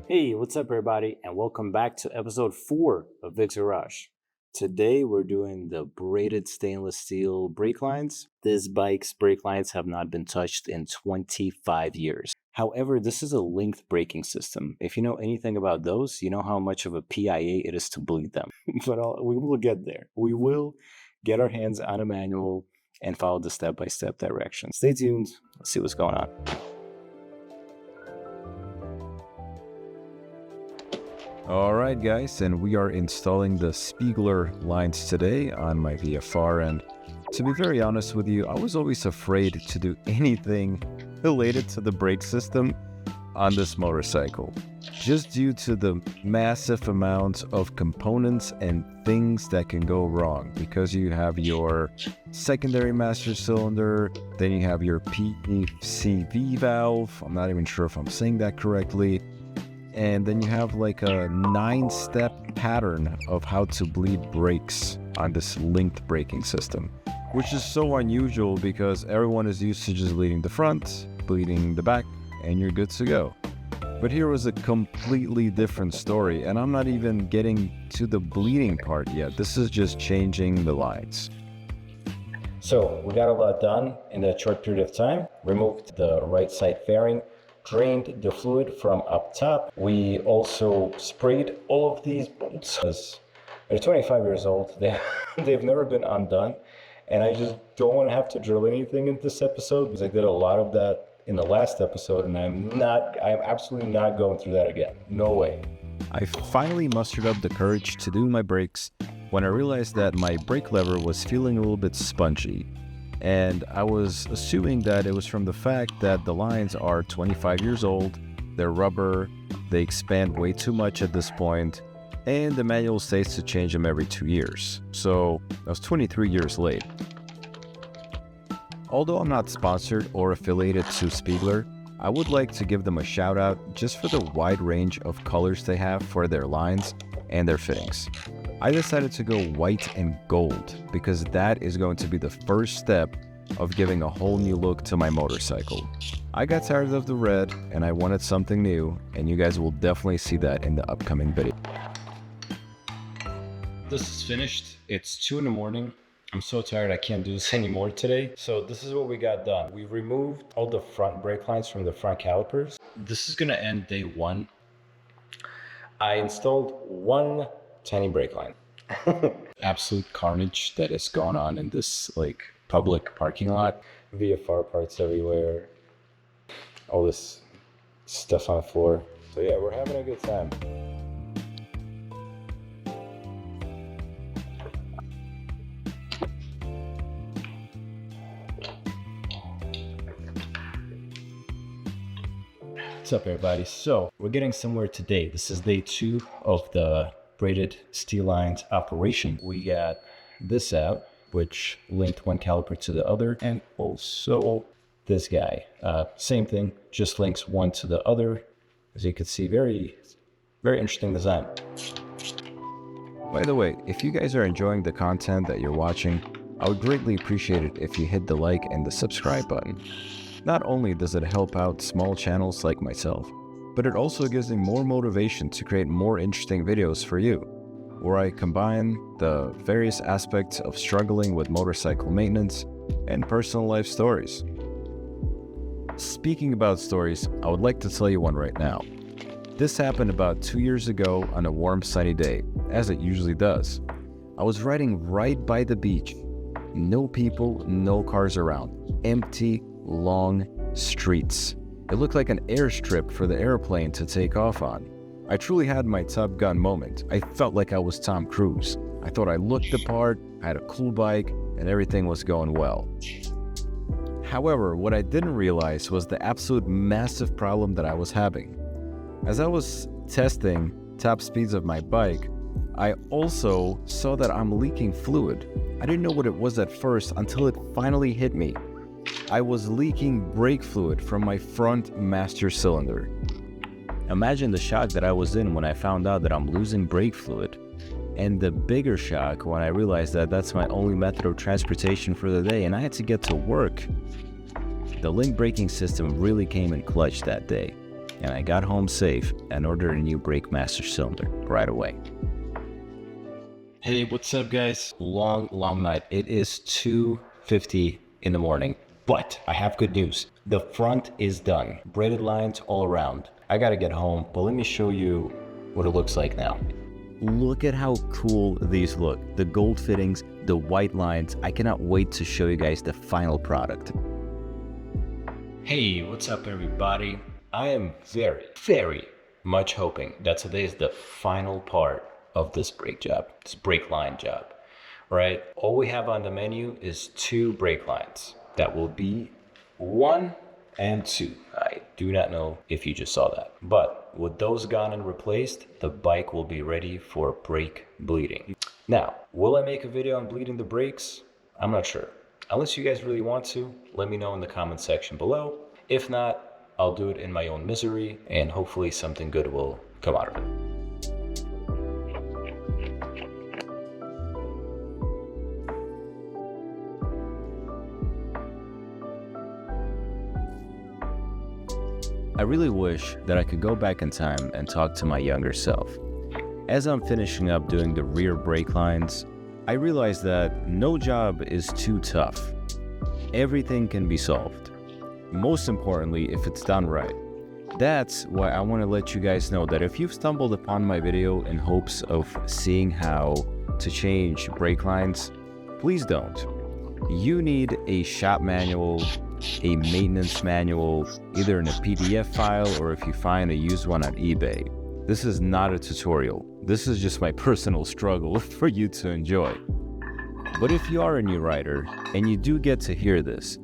Hey, what's up, everybody, and welcome back to episode 4 of Vic's Garage. Today, we're doing the braided stainless steel brake lines. This bike's brake lines have not been touched in 25 years. However, this is a linked braking system. If you know anything about those, you know how much of a PIA it is to bleed them. But we will get there. We will get our hands on a manual and follow the step-by-step direction. Stay tuned. Let's see what's going on. Alright guys, and we are installing the Spiegler lines today on my VFR, and to be very honest with you, I was always afraid to do anything related to the brake system on this motorcycle, just due to the massive amount of components and things that can go wrong, because you have your secondary master cylinder, then you have your PCV valve, I'm not even sure if I'm saying that correctly, and then you have like a 9-step pattern of how to bleed brakes on this linked braking system, which is so unusual because everyone is used to just bleeding the front, bleeding the back, and you're good to go. But here was a completely different story, and I'm not even getting to the bleeding part yet. This is just changing the lines. So we got a lot done in that short period of time. Removed the right side fairing, drained the fluid from up top. We also sprayed all of these bolts. They're 25 years old. They've never been undone. And I just don't want to have to drill anything in this episode because I did a lot of that in the last episode, and I'm absolutely not going through that again. No way. I finally mustered up the courage to do my brakes when I realized that my brake lever was feeling a little bit spongy. And I was assuming that it was from the fact that the lines are 25 years old, they're rubber, they expand way too much at this point, and the manual states to change them every 2 years. So I was 23 years late. Although I'm not sponsored or affiliated to Spiegler, I would like to give them a shout out just for the wide range of colors they have for their lines and their fittings. I decided to go white and gold because that is going to be the first step of giving a whole new look to my motorcycle. I got tired of the red and I wanted something new, and you guys will definitely see that in the upcoming video. This is finished. It's 2 in the morning. I'm so tired I can't do this anymore today. So this is what we got done. We removed all the front brake lines from the front calipers. This is gonna end day 1. I installed one tiny brake line. Absolute carnage that is going on in this public parking lot. VFR parts everywhere. All this stuff on the floor. So yeah, we're having a good time. What's up, everybody? So we're getting somewhere today. This is day 2 of the braided steel lines operation. We got this out, which linked one caliper to the other, and also this guy. Same thing, just links one to the other. As you can see, very, very interesting design. By the way, if you guys are enjoying the content that you're watching, I would greatly appreciate it if you hit the like and the subscribe button. Not only does it help out small channels like myself, but it also gives me more motivation to create more interesting videos for you, where I combine the various aspects of struggling with motorcycle maintenance and personal life stories. Speaking about stories, I would like to tell you one right now. This happened about 2 years ago on a warm sunny day, as it usually does. I was riding right by the beach. No people, no cars around. Empty, long streets. It looked like an airstrip for the airplane to take off on. I truly had my Top Gun moment. I felt like I was Tom Cruise. I thought I looked the part, I had a cool bike, and everything was going well. However, what I didn't realize was the absolute massive problem that I was having. As I was testing top speeds of my bike, I also saw that I'm leaking fluid. I didn't know what it was at first until it finally hit me. I was leaking brake fluid from my front master cylinder. Imagine the shock that I was in when I found out that I'm losing brake fluid, and the bigger shock when I realized that that's my only method of transportation for the day and I had to get to work. The link braking system really came in clutch that day. and I got home safe and ordered a new brake master cylinder right away. Hey, what's up guys? Long night. It is 2:50 in the morning, but I have good news. The front is done. Braided lines all around. I gotta get home, but let me show you what it looks like now. Look at how cool these look. The gold fittings, the white lines. I cannot wait to show you guys the final product. Hey, what's up everybody? I am very much hoping that today is the final part of this brake job, this brake line job, right? All we have on the menu is 2 brake lines. That will be 1 and 2. I do not know if you just saw that. But with those gone and replaced, the bike will be ready for brake bleeding. Now, will I make a video on bleeding the brakes? I'm not sure. Unless you guys really want to, let me know in the comment section below. If not, I'll do it in my own misery and hopefully something good will come out of it. I really wish that I could go back in time and talk to my younger self. As I'm finishing up doing the rear brake lines, I realized that no job is too tough. Everything can be solved. Most importantly, if it's done right. That's why I want to let you guys know that if you've stumbled upon my video in hopes of seeing how to change brake lines, please don't. You need a shop manual, a maintenance manual, either in a PDF file or if you find a used one on eBay. This is not a tutorial. This is just my personal struggle for you to enjoy. But if you are a new rider and you do get to hear this,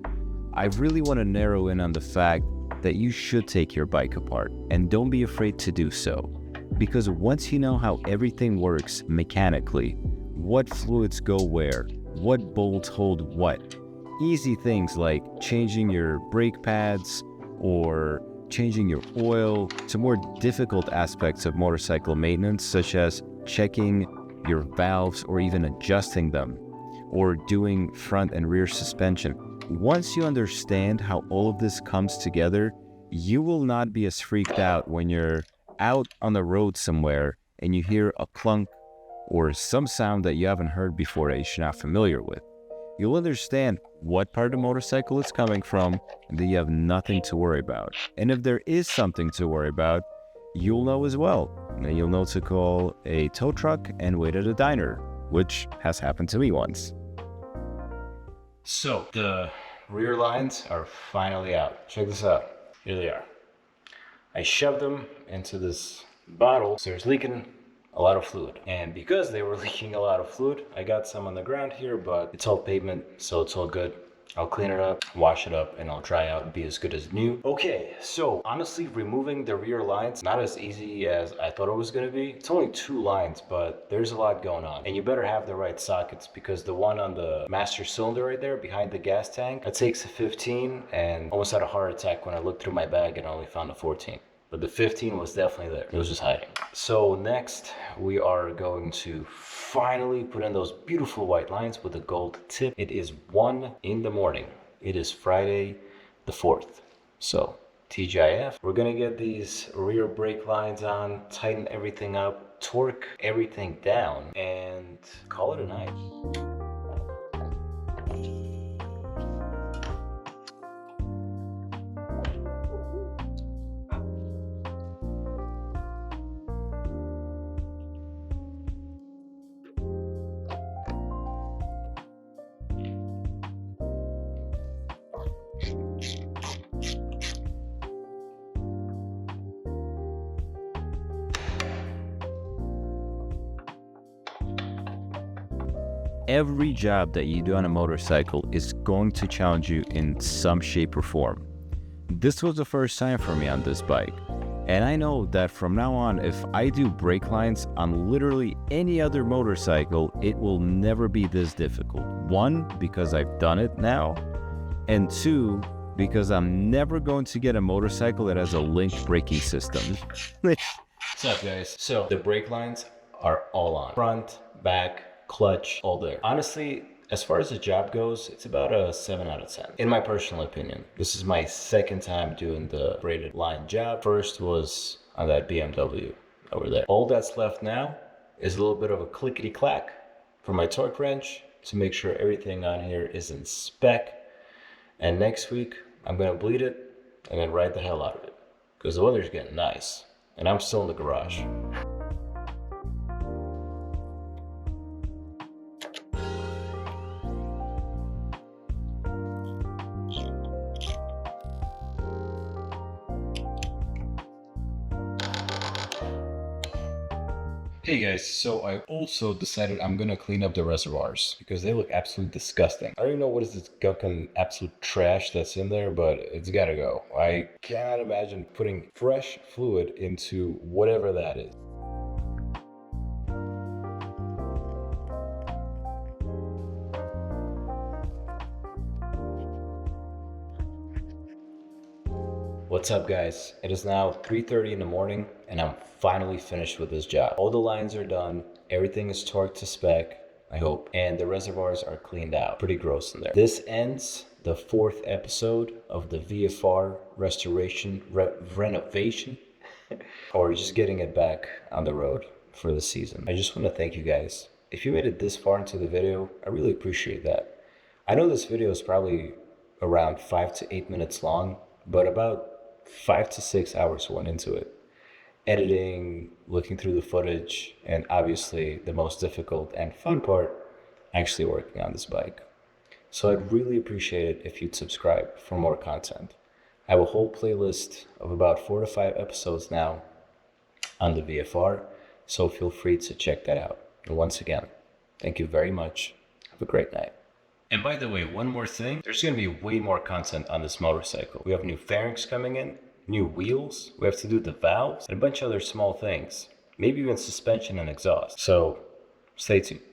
I really want to narrow in on the fact that you should take your bike apart and don't be afraid to do so. Because once you know how everything works mechanically, what fluids go where, what bolts hold what, easy things like changing your brake pads or changing your oil, to more difficult aspects of motorcycle maintenance such as checking your valves or even adjusting them, or doing front and rear suspension. Once you understand how all of this comes together, you will not be as freaked out when you're out on the road somewhere and you hear a clunk or some sound that you haven't heard before that you're not familiar with. You'll understand what part of the motorcycle it's coming from, and then you have nothing to worry about. And if there is something to worry about, you'll know as well. And you'll know to call a tow truck and wait at a diner, which has happened to me once. So the rear lines are finally out. Check this out. Here they are. I shoved them into this bottle, so it's leaking a lot of fluid. And because they were leaking a lot of fluid, I got some on the ground here, but it's all pavement, so it's all good. I'll clean it up, wash it up, and I'll try out and be as good as new. Okay, so honestly, removing the rear lines, not as easy as I thought it was gonna be. It's only 2 lines, but there's a lot going on. And you better have the right sockets, because the one on the master cylinder right there behind the gas tank, that takes a 15, and almost had a heart attack when I looked through my bag and I only found a 14. But the 15 was definitely there. It was just hiding. So next, we are going to finally put in those beautiful white lines with a gold tip. It is 1 in the morning. It is Friday the 4th. So TGIF, we're gonna get these rear brake lines on, tighten everything up, torque everything down, and call it a night. Every job that you do on a motorcycle is going to challenge you in some shape or form. This was the first time for me on this bike, and I know that from now on, if I do brake lines on literally any other motorcycle, it will never be this difficult. 1, because I've done it now, and 2, because I'm never going to get a motorcycle that has a linked braking system. What's up, guys? So the brake lines are all on. Front, back, clutch, all there. Honestly, As far as the job goes, it's about a 7 out of 10, in my personal opinion. This is my second time doing the braided line job. First was on that BMW over there. All that's left now is a little bit of a clickety clack for my torque wrench to make sure everything on here is in spec. And next week, I'm gonna bleed it and then ride the hell out of it, because the weather's getting nice and I'm still in the garage. Hey guys, so I also decided I'm gonna clean up the reservoirs because they look absolutely disgusting. I don't even know what is this gunk and absolute trash that's in there, but it's gotta go. I cannot imagine putting fresh fluid into whatever that is. What's up guys? It is now 3:30 in the morning and I'm finally finished with this job. All the lines are done, everything is torqued to spec, I hope, and the reservoirs are cleaned out. Pretty gross in there. This ends the 4th episode of the VFR renovation, or just getting it back on the road for the season. I just want to thank you guys. If you made it this far into the video, I really appreciate that. I know this video is probably around 5 to 8 minutes long, but about 5 to 6 hours went into it. Editing, looking through the footage, and obviously the most difficult and fun part, actually working on this bike. So I'd really appreciate it if you'd subscribe for more content. I have a whole playlist of about 4 to 5 episodes now on the VFR, so feel free to check that out. And once again, thank you very much. Have a great night. And by the way, one more thing, there's going to be way more content on this motorcycle. We have new fairings coming in, new wheels, we have to do the valves, and a bunch of other small things. Maybe even suspension and exhaust. So stay tuned.